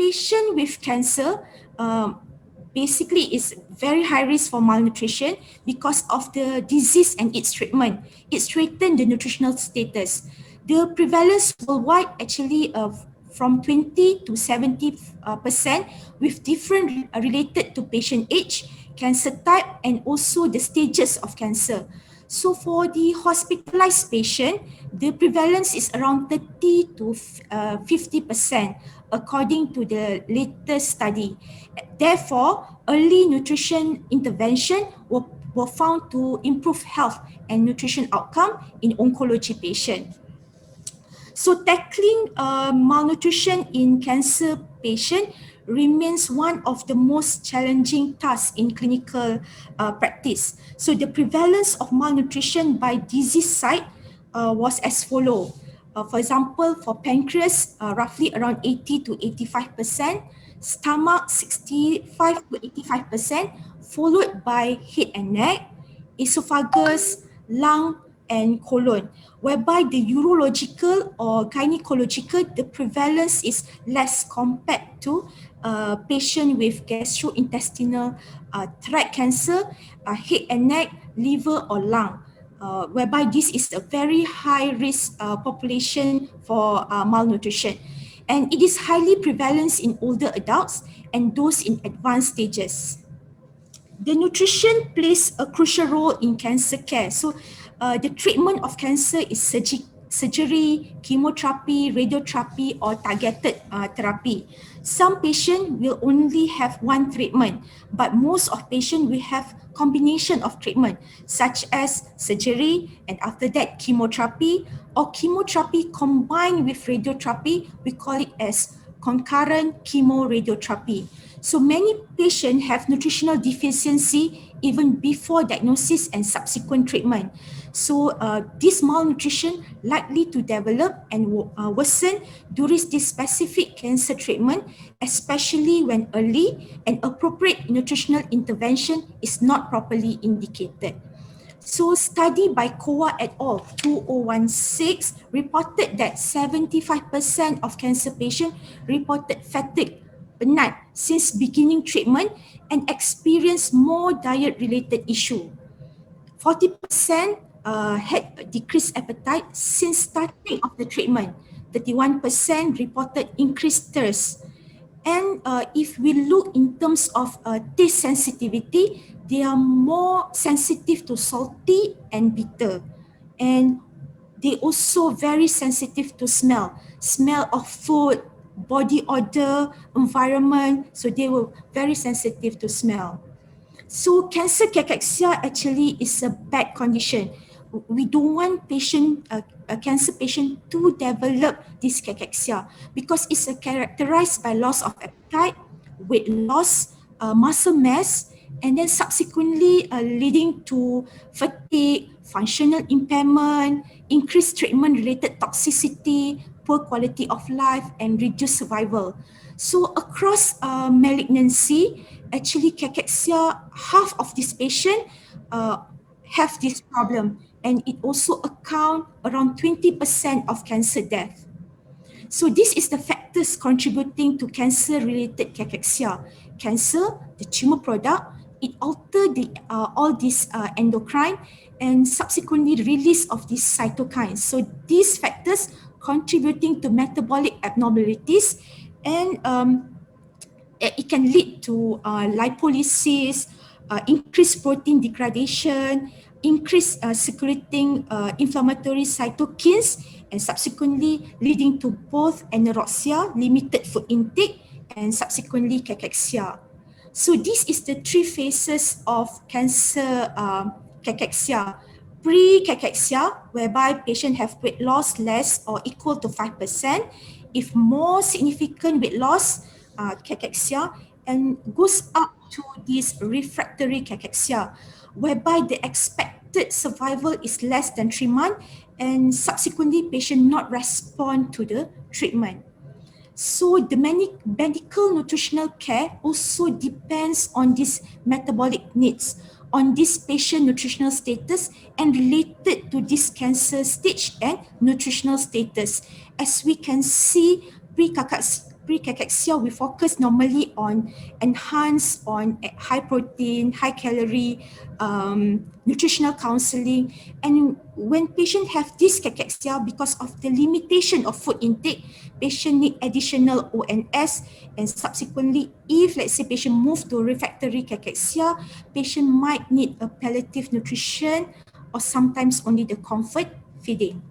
patient with cancer basically is very high risk for malnutrition because of the disease and its treatment. It strengthens the nutritional status. The prevalence worldwide actually from 20 to 70% with different related to patient age, cancer type, and also the stages of cancer. So for the hospitalized patient, the prevalence is around 30 to 50% according to the latest study. Therefore, early nutrition intervention were found to improve health and nutrition outcome in oncology patient. So tackling malnutrition in cancer patient remains one of the most challenging tasks in clinical practice. So the prevalence of malnutrition by disease site was as follow. For example, for pancreas, roughly around 80 to 85%, stomach 65 to 85%, followed by head and neck, esophagus, lung, and colon, whereby the urological or gynecological, the prevalence is less compared to patient with gastrointestinal tract cancer, head and neck, liver, or lung. Whereby this is a very high risk population for malnutrition. And it is highly prevalent in older adults and those in advanced stages. The nutrition plays a crucial role in cancer care. So, the treatment of cancer is surgery, chemotherapy, radiotherapy, or targeted therapy. Some patients will only have one treatment, but most of patients will have combination of treatment, such as surgery and after that chemotherapy, or chemotherapy combined with radiotherapy. We call it as concurrent chemoradiotherapy. So many patients have nutritional deficiency even before diagnosis and subsequent treatment. So this malnutrition likely to develop and worsen during this specific cancer treatment, especially when early and appropriate nutritional intervention is not properly indicated. So study by Kowa et al. 2016 reported that 75% of cancer patients reported fatigue, penat since beginning treatment and experienced more diet-related issue. 40% had decreased appetite since starting of the treatment. 31% reported increased thirst. And if we look in terms of taste sensitivity, they are more sensitive to salty and bitter. And they also very sensitive to smell of food, body odor, environment. So they were very sensitive to smell. So cancer cachexia actually is a bad condition. We don't want a cancer patient to develop this cachexia because it's characterized by loss of appetite, weight loss, muscle mass, and then subsequently leading to fatigue, functional impairment, increased treatment-related toxicity, poor quality of life, and reduced survival. So across malignancy, actually cachexia, half of this patient have this problem, and it also account around 20% of cancer death. So this is the factors contributing to cancer-related cachexia. Cancer, the tumor product, it alter all these endocrine and subsequently release of these cytokines. So these factors contributing to metabolic abnormalities and it can lead to lipolysis, increased protein degradation, increased circulating inflammatory cytokines, and subsequently leading to both anorexia, limited food intake, and subsequently cachexia. So this is the three phases of cancer cachexia. Pre-cachexia, whereby patient have weight loss less or equal to 5%. If more significant weight loss, cachexia, and goes up to this refractory cachexia, whereby the expected survival is less than 3 months and subsequently patient not respond to the treatment. So the medical nutritional care also depends on these metabolic needs, on this patient nutritional status and related to this cancer stage and nutritional status. As we can see, pre-cachexia, we focus normally on enhanced, on high protein, high calorie, nutritional counseling. And when patient have this cachexia, because of the limitation of food intake, patient need additional ONS, and subsequently, if let's say patient move to refractory cachexia, patient might need a palliative nutrition or sometimes only the comfort feeding.